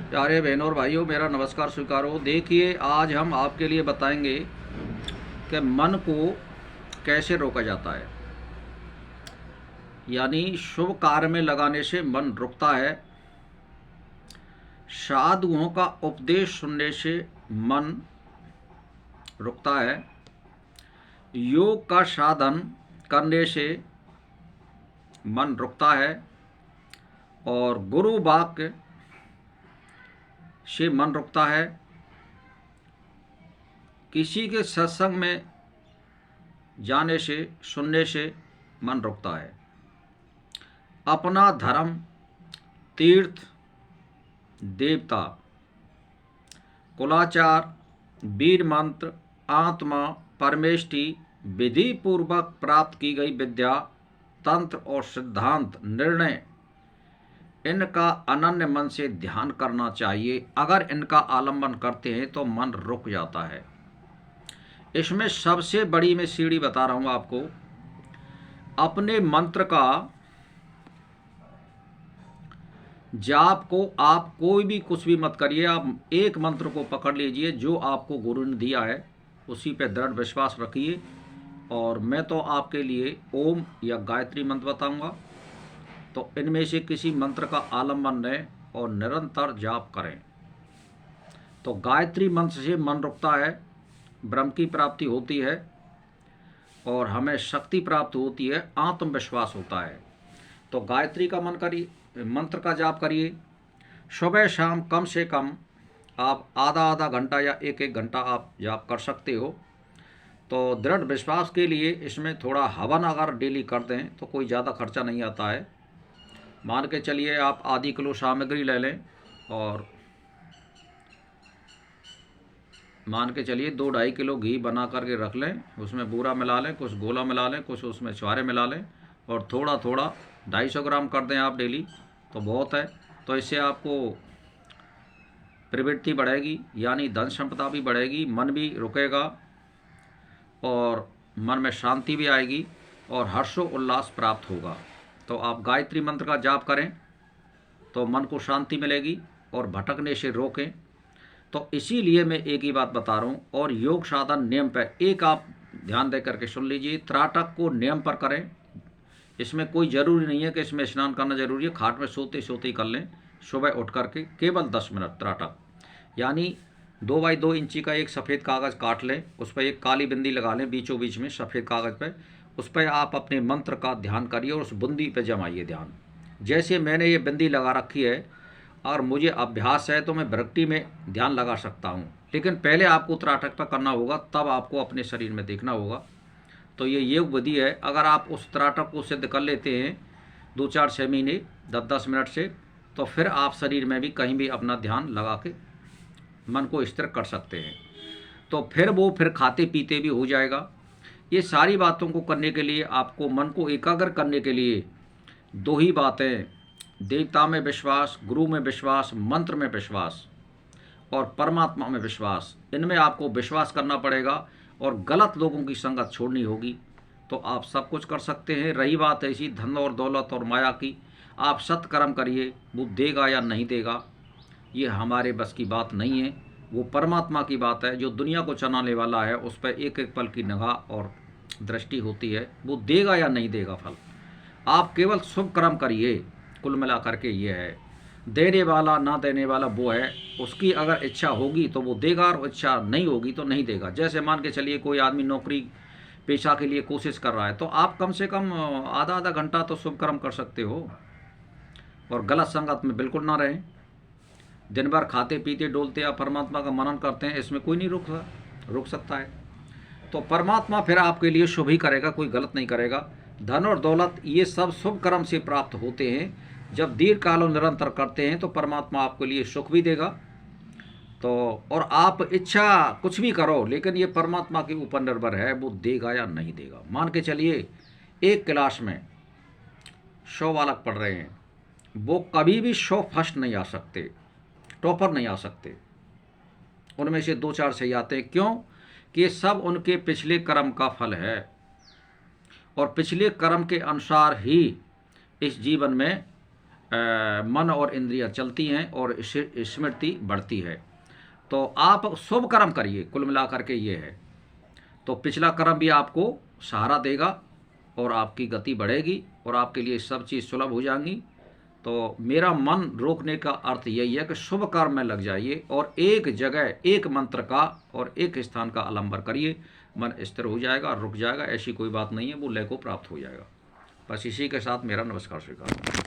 प्यारे बहनों और भाइयों, मेरा नमस्कार स्वीकारो। देखिए, आज हम आपके लिए बताएंगे कि मन को कैसे रोका जाता है। यानी शुभ कार्य में लगाने से मन रुकता है, साधुओं का उपदेश सुनने से मन रुकता है, योग का साधन करने से मन रुकता है और गुरु वाक्य से मन रुकता है, किसी के सत्संग में जाने से सुनने से मन रुकता है, अपना धर्म, तीर्थ, देवता, कुलाचार, वीर मंत्र, आत्मा, परमेष्टि, विधि पूर्वक प्राप्त की गई विद्या, तंत्र और सिद्धांत, निर्णय, इनका अनन्य मन से ध्यान करना चाहिए। अगर इनका आलंबन करते हैं तो मन रुक जाता है। इसमें सबसे बड़ी मैं सीढ़ी बता रहा हूँ आपको। अपने मंत्र का जाप को आप कोई भी कुछ भी मत करिए, आप एक मंत्र को पकड़ लीजिए जो आपको गुरु ने दिया है, उसी पे दृढ़ विश्वास रखिए। और मैं तो आपके लिए ओम या गायत्री मंत्र बताऊंगा, तो इनमें से किसी मंत्र का आलंबन लें और निरंतर जाप करें। तो गायत्री मंत्र से मन रुकता है, ब्रह्म की प्राप्ति होती है और हमें शक्ति प्राप्त होती है, आत्मविश्वास होता है। तो गायत्री का मन करिए, मंत्र का जाप करिए। सुबह शाम कम से कम आप आधा आधा घंटा या एक एक घंटा आप जाप कर सकते हो। तो दृढ़ विश्वास के लिए इसमें थोड़ा हवन अगर डेली कर दें तो कोई ज़्यादा खर्चा नहीं आता है। मान के चलिए आप आधी किलो सामग्री ले लें और मान के चलिए 2-2.5 किलो घी बना करके रख लें, उसमें बूरा मिला लें, कुछ गोला मिला लें, कुछ उसमें छुआरे मिला लें और थोड़ा थोड़ा 250 ग्राम कर दें आप डेली, तो बहुत है। तो इससे आपको प्रवृत्ति बढ़ेगी, यानी धन संपदा भी बढ़ेगी, मन भी रुकेगा और मन में शांति भी आएगी और हर्षो उल्लास प्राप्त होगा। तो आप गायत्री मंत्र का जाप करें तो मन को शांति मिलेगी और भटकने से रोकें। तो इसीलिए मैं एक ही बात बता रहा हूँ। और योग साधन नियम पर एक आप ध्यान दे करके सुन लीजिए, त्राटक को नियम पर करें। इसमें कोई ज़रूरी नहीं है कि इसमें स्नान करना ज़रूरी है, खाट में सोते सोते ही कर लें। सुबह उठ करके केवल 10 मिनट त्राटक, यानी 2x2 इंची का एक सफ़ेद कागज़ काट लें, उस पर एक काली बिंदी लगा लें बीचों बीच में सफ़ेद कागज़ पर। उस पर आप अपने मंत्र का ध्यान करिए और उस बूंदी पर जमाइए ध्यान। जैसे मैंने ये बिंदी लगा रखी है और मुझे अभ्यास है तो मैं भ्रगटी में ध्यान लगा सकता हूँ, लेकिन पहले आपको त्राटक पर करना होगा, तब आपको अपने शरीर में देखना होगा। तो ये योग विधि है। अगर आप उस त्राटक को सिद्ध कर लेते हैं 2-4-6 महीने 10-10 मिनट से, तो फिर आप शरीर में भी कहीं भी अपना ध्यान लगा के मन को स्थिर कर सकते हैं। तो फिर खाते पीते भी हो जाएगा। ये सारी बातों को करने के लिए आपको मन को एकाग्र करने के लिए 2 ही बातें, देवता में विश्वास, गुरु में विश्वास, मंत्र में विश्वास और परमात्मा में विश्वास, इनमें आपको विश्वास करना पड़ेगा और गलत लोगों की संगत छोड़नी होगी, तो आप सब कुछ कर सकते हैं। रही बात ऐसी धन और दौलत और माया की, आप सत्कर्म करिए, वो देगा या नहीं देगा ये हमारे बस की बात नहीं है, वो परमात्मा की बात है। जो दुनिया को चलाने वाला है उस पर एक एक पल की निगाह और दृष्टि होती है, वो देगा या नहीं देगा फल। आप केवल शुभ कर्म करिए, कुल मिला करके ये है। देने वाला ना देने वाला वो है, उसकी अगर इच्छा होगी तो वो देगा और इच्छा नहीं होगी तो नहीं देगा। जैसे मान के चलिए कोई आदमी नौकरी पेशा के लिए कोशिश कर रहा है, तो आप कम से कम आधा आधा घंटा तो शुभ कर्म कर सकते हो और गलत संगत में बिल्कुल ना रहें। दिन भर खाते पीते डोलते या परमात्मा का मनन करते हैं, इसमें कोई नहीं रुक सकता है। तो परमात्मा फिर आपके लिए शुभ ही करेगा, कोई गलत नहीं करेगा। धन और दौलत ये सब शुभ कर्म से प्राप्त होते हैं। जब दीर्घ कालों निरंतर करते हैं तो परमात्मा आपके लिए सुख भी देगा। तो और आप इच्छा कुछ भी करो, लेकिन ये परमात्मा के ऊपर निर्भर है, वो देगा या नहीं देगा। मान के चलिए एक क्लास में 100 बालक पढ़ रहे हैं, वो कभी भी 100 फर्स्ट नहीं आ सकते, टॉपर नहीं आ सकते। उनमें से 2-4 सही आते हैं। क्यों? कि ये सब उनके पिछले कर्म का फल है और पिछले कर्म के अनुसार ही इस जीवन में मन और इंद्रियां चलती हैं और स्मृति बढ़ती है। तो आप शुभ कर्म करिए, कुल मिलाकर के ये है। तो पिछला कर्म भी आपको सहारा देगा और आपकी गति बढ़ेगी और आपके लिए सब चीज़ सुलभ हो जाएंगी। तो मेरा मन रोकने का अर्थ यही है कि शुभ कर्म में लग जाइए और एक जगह एक मंत्र का और एक स्थान का अवलंबन करिए, मन स्थिर हो जाएगा, रुक जाएगा। ऐसी कोई बात नहीं है, वो लय को प्राप्त हो जाएगा। बस इसी के साथ मेरा नमस्कार स्वीकार।